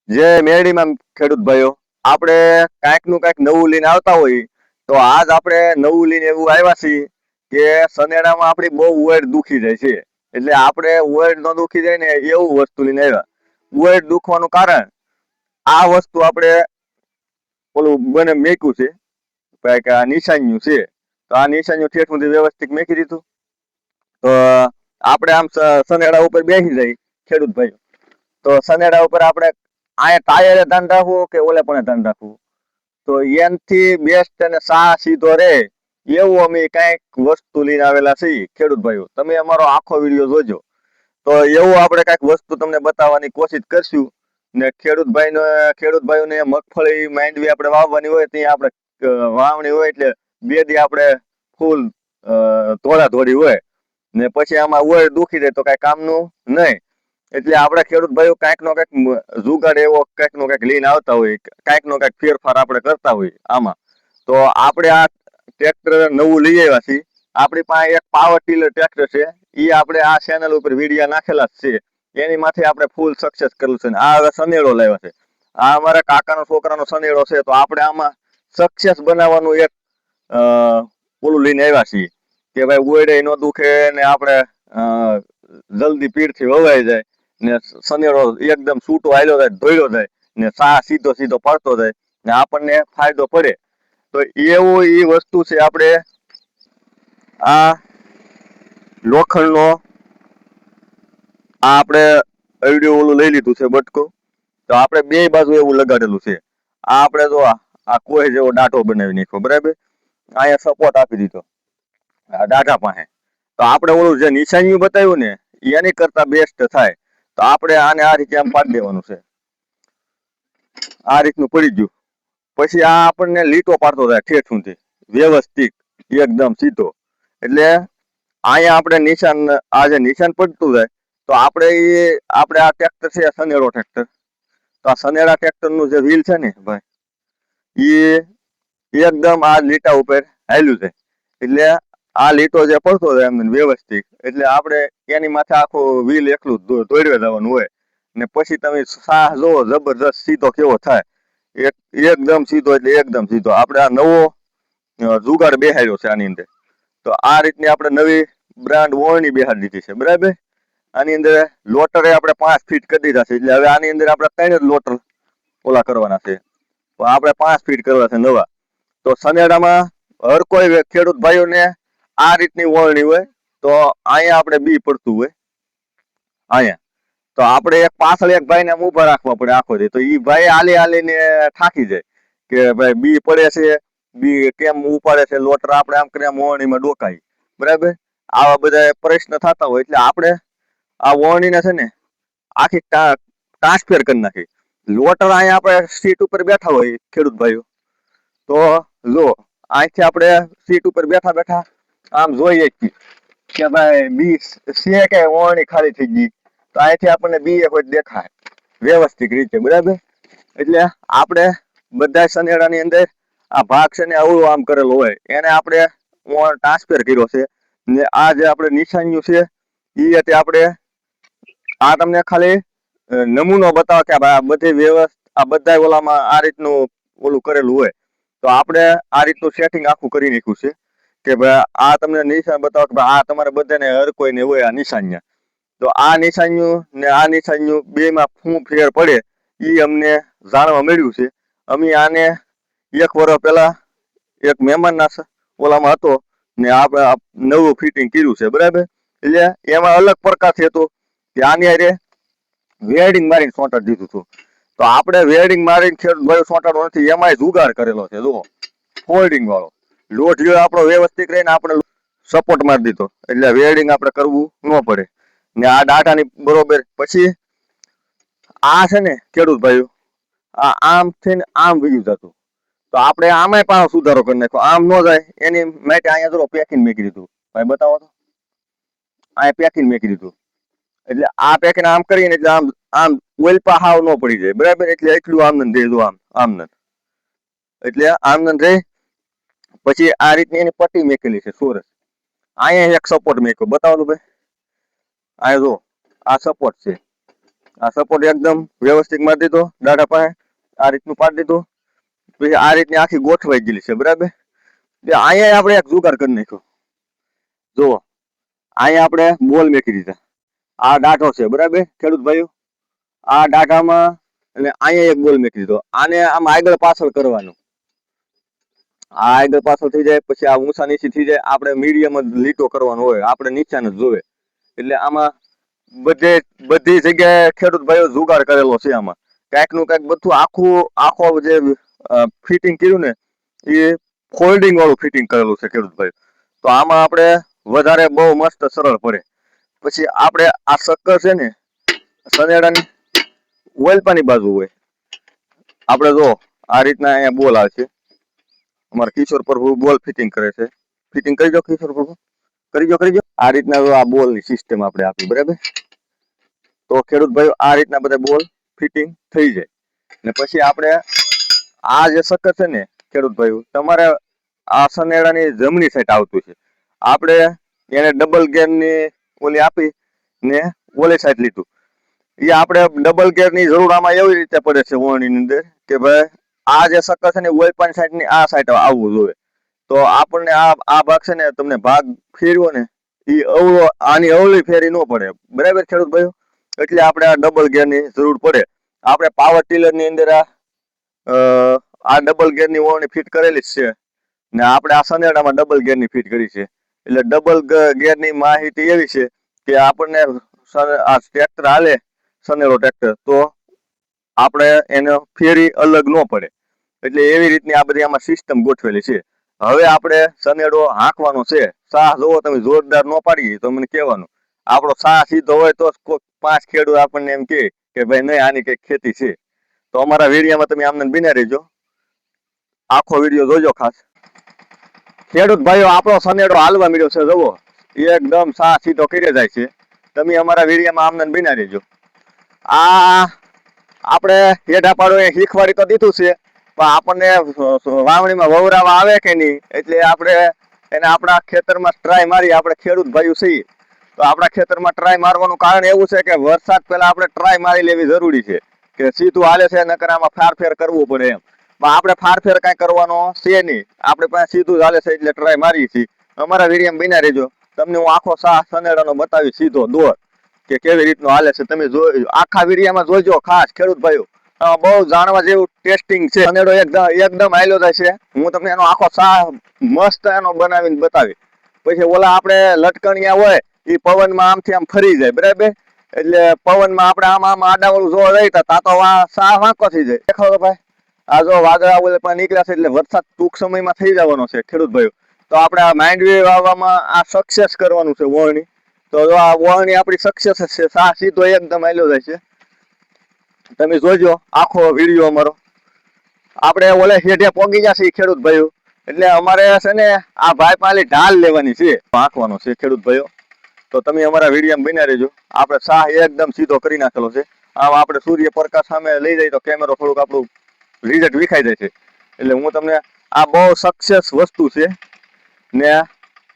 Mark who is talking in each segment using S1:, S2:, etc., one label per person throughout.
S1: જે મેરડીમાં ખેડૂત ભાઈઓ આપણે કાંઈક નું કાંઈક નવું લઈને આવતા હોય તો આજ આપણે નવું લઈને એવું આવ્યા છીએ કે સનેડામાં આપણી બહુ ઉંયર દુખી જાય છે એટલે આપણે ઉંયર ન દુખી જાય ને એવું વસ્તુ લઈને આવ્યા. ઉંયર દુખવાનું કારણ આ વસ્તુ આપણે ઓલું બને મેક્યું છે કે આ નિશાન્યું છે તો આ નિશાન્યું ઠેઠ સુધી વ્યવસ્થિત મેકી દીધું. તો આપણે આમ સનેડા ઉપર બેસી જાય ખેડૂત ભાઈ તો સનેડા ઉપર આપણે અહીંયા ટાયરે ધ્યાન રાખવું કે ઓલે પણ ધ્યાન રાખવું તો એનથી બેસ્ટ અને સા સીધો રે એવું અમે કઈક વસ્તુ લઈને આવેલા છીએ ખેડૂત ભાઈઓ. તમે અમારો આખો વિડીયો જોજો તો એવું આપણે કઈક વસ્તુ તમને બતાવવાની કોશિશ કરશું. ને ખેડૂત ભાઈઓને મગફળી માંડવી આપણે વાવવાની હોય ત્યાં આપણે વાવણી હોય એટલે બે દી આપણે ફૂલ ધોળા ધોળી હોય ને પછી આમાં ઉંયર દુખી જાય તો કઈ કામનું નહીં. એટલે આપણે ખેડૂત ભાઈઓ કાંઈક નો કાંઈક જુગાડ એવો કાંઈક નો કાંઈક લઈને આવતા હોય, કાંઈક નો કાંઈક ફેરફાર આપણે કરતા હોય આમાં. તો આપણે આ ટ્રેક્ટર નવું લઈ આવ્યા છીએ. આપણી પાસે એક પાવર ટીલર ટ્રેક્ટર છે એ આપણે આ ચેનલ ઉપર વિડીયો નાખેલા જ છે. એની માથે આપણે ફૂલ સક્સેસ કરેલું છે. આ હવે સનેડો લાવ્યા છે. આ અમારા કાકાનો છોકરાનો સનેડો છે તો આપણે આમાં સક્સેસ બનાવવાનું એક ઓલું લઈને આવ્યા છીએ કે ભાઈ ઉંયરે ન દુખે ને આપણે જલ્દી પીડથી વવાઈ જાય ને સનેડો એકદમ છૂટો હાલ્યો જાય ધોયલો જાય ને સા સીધો સીધો પડતો જાય ને આપણને ફાયદો પડે. તો એવું એ વસ્તુ છે આપણે આ લોખંડનો આ આપણે વિડીયો ઓલું લઈ લીધું છે બટકું તો આપણે બે બાજુ એવું લગાડેલું છે. આ આપણે જો આ કોઈ જેવો ડાટો બનાવી નાખ્યો બરાબર. અહીંયા સપોર્ટ આપી દીધો આ ડાટા પાસે. તો આપણે ઓલું જે નિશાનીયું બતાવ્યું ને એની કરતા બેસ્ટ થાય તો આપણે આને આ રીતે આમ પાડી દેવાનું છે. આ રીતનું પડી ગયું પછી આ આપણને લીટો પાડતો જાય ઠેઠ સુધી વ્યવસ્થિત એકદમ સીધો. એટલે અહીંયા આપણે નિશાન આ જે નિશાન પડતું જાય તો આપણે આ ટ્રેક્ટર છે સનેડો ટ્રેક્ટર. તો આ સનેડા ટ્રેક્ટરનું જે વ્હીલ છે ને ભાઈ એ એકદમ આ લીટા ઉપર હાલ્યું છે. એટલે આ લીટો જે પડતો જાય એમ વ્યવસ્થિત એટલે આપણે એની માથે આખું વ્હીલ એકલું દોડવે જવાનું હોય ને પછી તમે સાહ જોવો જબરજસ્ત સીધો કેવો થાય. એકદમ સીધો એટલે એકદમ સીધો. આપણે આ નવો જુગાડ બેહાડ્યો છે આની અંદર. તો આ રીતની આપણે નવી બ્રાન્ડ ઓળણી બેહાડી દીધી છે બરાબર. આની અંદર લોટરે આપણે 5 ફીટ કરી દીધા છે એટલે હવે આની અંદર આપણે 3 જ લોટર ઓલા કરવાના છે. તો આપણે 5 ફીટ કરવા છે નવા. તો સનેડામાં હર કોઈ ખેડૂત ભાઈઓને આ રીતની ઓળણી હોય તો અહીંયા આપણે બી પડતું હોય અહીંયા. તો આપણે એક પાછળ એક ભાઈને આમ ઊભા રાખવા પડે આખો દી. તો એ ભાઈ હાલીને થાકી જાય કે ભાઈ બી પડે છે, બી કેમ ઉપાડે છે લોટર આપણે આમ કરીને ઓળણીમાં ડોકાય બરાબર. આવા બધા પ્રશ્ન થતા હોય એટલે આપણે આ ઓળણીને છે ને આખી ટ્રાન્સફર કરી નાખી. લોટર અહીંયા આપણે સીટ ઉપર બેઠા હોય ખેડૂત ભાઈઓ તો જો અહીંથી આપણે સીટ ઉપર બેઠા બેઠા આમ જોઈએ કે ભાઈ બી છે કે ઓળણી ખાલી થઈ ગઈ તો અહીંથી આપણને બી એક દેખાય વ્યવસ્થિત રીતે બરાબર. એટલે આપણે બધા સનેડાની અંદર આ ભાગ છે ને અવળો આમ કરેલો હોય એને આપણે ટ્રાન્સફર કર્યો છે ને આ જે આપણે નિશાનીયું છે એ આપણે આ તમને ખાલી નમૂનો બતાવો કે આ બધી વ્યવસ્થા આ બધા ઓલામાં આ રીતનું ઓલું કરેલું હોય. તો આપણે આ રીતનું સેટિંગ આખું કરી નાખ્યું છે કે ભાઈ આ તમને નિશાન બતાવો કે ભાઈ આ તમારે બધાને હર કોઈને હોય આ નિશાન્યા. તો આ નિશાન્યું ને આ નિશાન્યું બેમાં શું ફેર પડે એ અમને જાણવા મળ્યું છે. અમે આને 1 વર્ષ પહેલા એક મહેમાનના ઓલામાં હતો ને આપણે નવું ફિટિંગ કર્યું છે બરાબર. એટલે એમાં અલગ પ્રકારથી હતું કે આની હારે વેલ્ડિંગ મારીને સોંટાડી દીધું હતું. તો આપણે વેલ્ડિંગ મારીને ખેડૂત ભાઈ સોંટાડવો નથી એમાંય જુગાડ કરેલો છે. જુઓ ફોલ્ડિંગ વાળો લોઢિયો આપણો વ્યવસ્થિત રહીને આપણે સપોર્ટ મારી દીધો એટલે વેલ્ડિંગ આપણે કરવું ન પડે ને આ ડાટાની બરોબર. પછી આ છે ને ખેડૂત ભાઈઓ આ આમ થઈને આમ વયું જતું તો આપણે આમાંય પણ સુધારો કરી નાખ્યો આમ ન જાય એની માટે અહીંયા જો પેકિંગ મેકી દીધું ભાઈ બતાવો તો અહીંયા પેકિંગ મેકી દીધું. એટલે આ પેકિંગ આમ કરીને એટલે આમ આમ ઓલપા હાવ ન પડી જાય બરાબર. એટલે એટલું આમનંદ રહે આમ આમનંદ એટલે આમનંદ રહે. પછી આ રીતની એની પટ્ટી મેકેલી છે સોરસ. અહીંયા એક સપોર્ટ મેક્યો બતાવો તો ભાઈ. અહીંયા જો આ સપોર્ટ છે આ સપોર્ટ એકદમ વ્યવસ્થિત મારી દીધો દાઢા પાસે, આ રીતનું પાડી દીધું. પછી આ રીતની આખી ગોઠવાઈ ગયેલી છે બરાબર. અહીંયા આપણે એક જુગાર કરી નાખ્યો. જુઓ અહીંયા આપણે બોલ મેકી દીધા. આ દાઢો છે બરાબર ખેડૂત ભાઈઓ. આ દાઢામાં એટલે અહીંયા એક બોલ મેકી દીધો. આને આમ આગળ પાછળ કરવાનું. આ આગળ પાછળ થઈ જાય પછી આ ઊંચા નીચી થઈ જાય. આપણે મીડિયમ જ લીટો કરવાનો હોય, આપણે નીચાને જ જોવે. એટલે આમાં બધી જગ્યાએ ખેડૂત ભાઈઓ જુગાર કરેલો છે. આમાં કાંઈક નું કાંઈક બધું આખો જે ફિટિંગ કર્યું ને એ ફોલ્ડિંગ વાળું ફિટિંગ કરેલું છે ખેડૂત ભાઈ. તો આમાં આપણે વધારે બહુ મસ્ત સરળ પડે. પછી આપણે આ શક્કર છે ને સનેડાની ઓલપાની બાજુ હોય. આપણે જો આ રીતના અહીંયા બોલ આવે છે. અમારા કિશોર પ્રભુ બોલ ફિટિંગ કરે છે. ફિટિંગ કરી દો કિશોર પ્રભુ, કરી દો. આ રીતના આ બોલની સિસ્ટમ આપણે આપી બરાબર. તો ખેડૂત ભાઈઓ આ રીતના બધા બોલ ફિટિંગ થઈ જાય. ને પછી આપણે આ જે શક્કર છે ને ખેડૂત ભાઈઓ, તમારે આ સનેડાની જમણી સાઈડ આવતું છે. આપણે એને ડબલ ગેરની ઓલી આપી ને ઓલી સાઈડ લીધું. એ આપણે ડબલ ગેરની જરૂર આમાં એવી રીતે પડે છે વોર્ણીની અંદર કે ભાઈ આ જે શક્કર છે ને ઓલપાની સાઈડની આ સાઈડ આવવું જોઈએ. તો આપણને આ ભાગ છે ને તમને ભાગ ફેરવો ને એ આની અવળી ફેરી ન પડે બરાબર ખેડૂત ભાઈઓ. એટલે આપણે આ ડબલ ગેરની જરૂર પડે. આપણે પાવર ટીલરની અંદર આ ડબલ ગેરની ઓળણી ફિટ કરેલી જ છે ને આપણે આ સનેડામાં ડબલ ગેરની ફિટ કરી છે. એટલે ડબલ ગેરની માહિતી એવી છે કે આપણને આ ટ્રેક્ટર હાલે સનેડો ટ્રેક્ટર તો આપણે એને ફેરી અલગ ન પડે. એટલે એવી રીતની આ બધી આમાં સિસ્ટમ ગોઠવેલી છે. હવે આપણે સનેડો હાંકવાનો છે. સાહ જોવો તમે જોરદાર ન પાડી તો મને કહેવાનું. આપણો સાહ સીધો હોય તો 5 ખેડૂત આપણને એમ કે ભાઈ નહીં આની કઈક ખેતી છે. તો અમારા વિડીયોમાં તમે આમને બિના રહેજો, આખો વિડીયો જોજો ખાસ. ખેડૂત ભાઈઓ આપણો સનેડો હાલવા મળ્યો છે. જુઓ એકદમ સાહ સીધો કરી જાય છે. તમે અમારા વિડીયોમાં આમને બિના રહેજો. આ આપણે હેઠા પાડો એ શીખવાડી તો દીધું છે પણ આપણને વાવણીમાં વવરાવા આવે કે નહીં એટલે આપણે એને આપણા ખેતરમાં ટ્રાય મારી. આપણે ખેડૂત ભાઈઓ છીએ તો આપણા ખેતરમાં ટ્રાય મારવાનું કારણ એવું છે કે વરસાદ પહેલા આપણે ટ્રાય મારી લેવી જરૂરી છે કે સીધું હાલે છે નકર આમાં ફારફેર કરવું પડે એમ. પણ આપણે ફારફેર કાંઈ કરવાનો છે નહીં. આપણે પાસે સીધું હાલે છે એટલે ટ્રાય મારીએ છીએ. અમારા વિડીયોમાં બિના રહેજો, તમને હું આખો સાહ સનેડાનો બતાવી સીધો દોર કે કેવી રીતનું હાલે છે. તમે આખા વિડીયોમાં જોજો ખાસ ખેડૂત ભાઈઓ. બહુ જાણવા જેવું ટેસ્ટિંગ છે. સનેડો એકદમ હાલ્યો જાય છે. હું તમને એનો આખો સાહ મસ્ત એનો બનાવીને બતાવી. પછી ઓલા આપણે લટકણિયા હોય એ પવનમાં આમથી આમ ફરી જાય બરાબર. એટલે પવનમાં આપણે આમ આડાવાળું જોવા જઈએ તો સાહ વાંકો થઈ જાય. દેખાવ તો ભાઈ આ જો વાદળા ઓલે પણ નીકળ્યા છે એટલે વરસાદ ટૂંક સમયમાં થઈ જવાનો છે ખેડૂત ભાઈઓ. તો આપણે આ માંડવી વાવવામાં આ સક્સેસ કરવાનું છે વોરણી. તો આ વોરણી આપણી સક્સેસ જ છે. સાહ સીધો એકદમ હાલ્યો જાય છે. તમે જોજો આખો વિડીયો અમારો. આપણે ઓલે હેઠે પોગી જશે ખેડૂત ભાઈઓ. એટલે અમારે છે ને આ ભાઈ પાલી ઢાલ લેવાની છે, હાંકવાનો છે ખેડૂત ભાઈઓ. તો તમે અમારા વિડીયોમાં બન્યા રહેજો. આપણે સાહ એકદમ સીધો કરી નાખેલો છે. આમ આપણે સૂર્યપ્રકાશ સામે લઈ જઈએ તો કેમેરો થોડુંક આપણું રિઝલ્ટ વિખાઈ જાય છે. એટલે હું તમને આ બહુ સક્સેસ વસ્તુ છે ને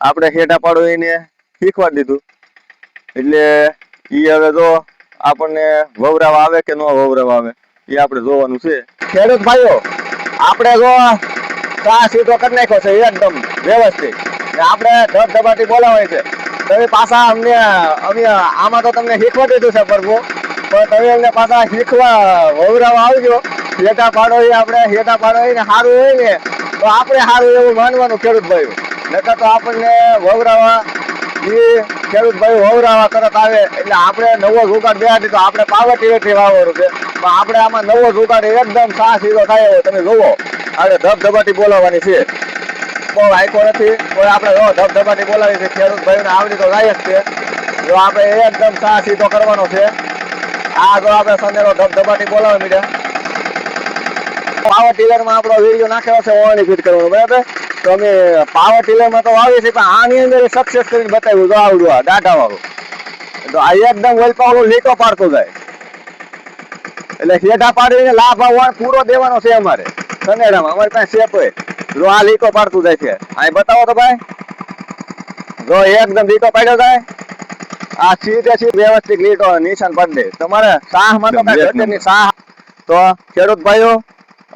S1: આપણે હેઠા પાડો એને શીખવાડી દીધું. એટલે એ હવે જો આપણને વવરાવા આવે કે ન વવરાવા આવે એ આપણે જોવાનું છે. ખેડૂત ભાઈઓ આપણે જો સાહ સીધો કરી નાખ્યો છે એકદમ વ્યવસ્થિત ને આપણે ધબધબાટી બોલાવાય છે. તમે પાછા અમે આમાં તો તમને શીખવા દીધું છે પ્રભુ, પણ તમે અમને પાછા શીખવા વવરાવા આવજો. હેઠા પાડો આપણે હેઠા પાડો ને સારું હોય ને તો આપણે સારું એવું માનવાનું ખેડૂત ભાઈઓ. નકર તો આપણને વવરાવા એ ખેડૂત ભાઈ વવરાવા તરત આવે એટલે આપણે નવો જુગાડ બેહાડી તો આપણે પાવર ટીવેથી વાવવાનું છે. પણ આપણે આમાં નવો જુગાડ એકદમ સાહ સીધો થાય એવો તમે જોવો. આપણે ધબધબાટી બોલાવવાની છે. બહુ આયકો નથી પણ આપણે ધબધબાટી બોલાવી છે. ખેડૂત ભાઈને આવડી તો જાય જ છે. જો આપણે એકદમ સાહ સીધો કરવાનો છે. આ જો આપણે સનેડો ધબધબાટી બોલાવી મીડિયા પાવર ટીલરમાં આપણો વિડીયો નાખેલો છે ઓળણી ફિટ કરવાનો બરાબર. તો અમે પાવર ટીલરમાં તો વાવીએ છીએ પણ આની અંદર સક્સેસ કરીને બતાવ્યું તો આવડું આ ડાટા વાળું. તો આ એકદમ વલપાવડું લીટો પાડતો જાય એટલે હેઠા પાડીને લાભ પૂરો દેવાનો છે અમારે સનેડામાં. અમારી પાસે શેપ હોય જો આ લીટો પાડતું જાય છે. અહીં બતાવો તો ભાઈ જો એકદમ લીટો પાડ્યો જાય.
S2: આ સીધે સીધ વ્યવસ્થિત લીટો નિશાન પાડી દે. તમારે સાહમાં તો કાંઈ ઘટે નહીં. સાહ તો ખેડૂત ભાઈઓ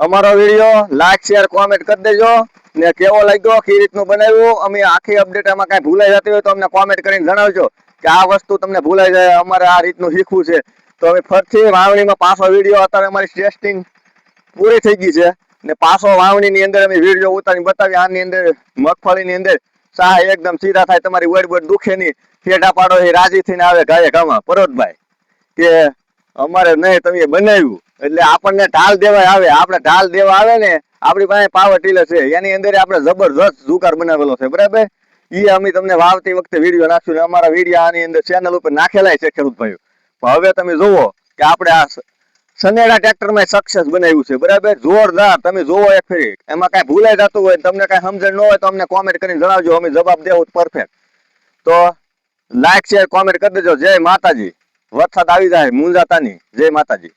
S2: અમારો વિડીયો લાઈક શેર કોમેન્ટ કરી દેજો ને કેવો લાગ્યો, કઈ રીતનું બનાવ્યું. અમે આખી અપડેટ એમાં કાંઈ ભૂલાઈ જતી હોય તો અમને કોમેન્ટ કરીને જણાવજો કે આ વસ્તુ તમને ભૂલાઈ જાય, અમારે આ રીતનું શીખવું છે. તો અમે ફરીથી વાવણીમાં પાછો વિડીયો, અત્યારે અમારી ટેસ્ટિંગ પૂરી થઈ ગઈ છે ને પાછો વાવણીની અંદર અમે વિડીયો ઉતારીને બતાવી. આની અંદર મગફળીની અંદર સાહ એકદમ સીધા થાય, તમારી વડ દુખે નહીં, ઠેઠા પાડો એ રાજી થઈને આવે ગાયે ગામાં પરોતભાઈ કે અમારે નહીં તમે બનાવ્યું. એટલે આપણને ઢાલ દેવા આવે, આપણે ઢાલ દેવા આવે ને આપણી પાસે પાવર ટીલર છે, એની અંદર આપણે જબરજસ્ત જુગાર બનાવેલો છે. બરાબર, એ અમે તમને વાવતી વખતે વિડીયો નાખ્યું ને અમારા વિડીયો આની અંદર ચેનલ ઉપર નાખેલા છે ખેડૂત ભાઈઓ. હવે તમે જોવો કે આપણે આ સનેડા ટ્રેક્ટરમાં સક્સેસ બનાવ્યું છે. બરાબર, જોરદાર. તમે જોવો એક ફેરી, એમાં કાંઈ ભૂલાઈ જતું હોય, તમને કાંઈ સમજણ ન હોય તો અમને કોમેન્ટ કરીને જણાવજો, અમે જવાબ દેવું પરફેક્ટ. તો લાઈક શેર કોમેન્ટ કરી દેજો. જય માતાજી. વરસાદ આવી જાય, મુંજાતા નહીં. જય માતાજી.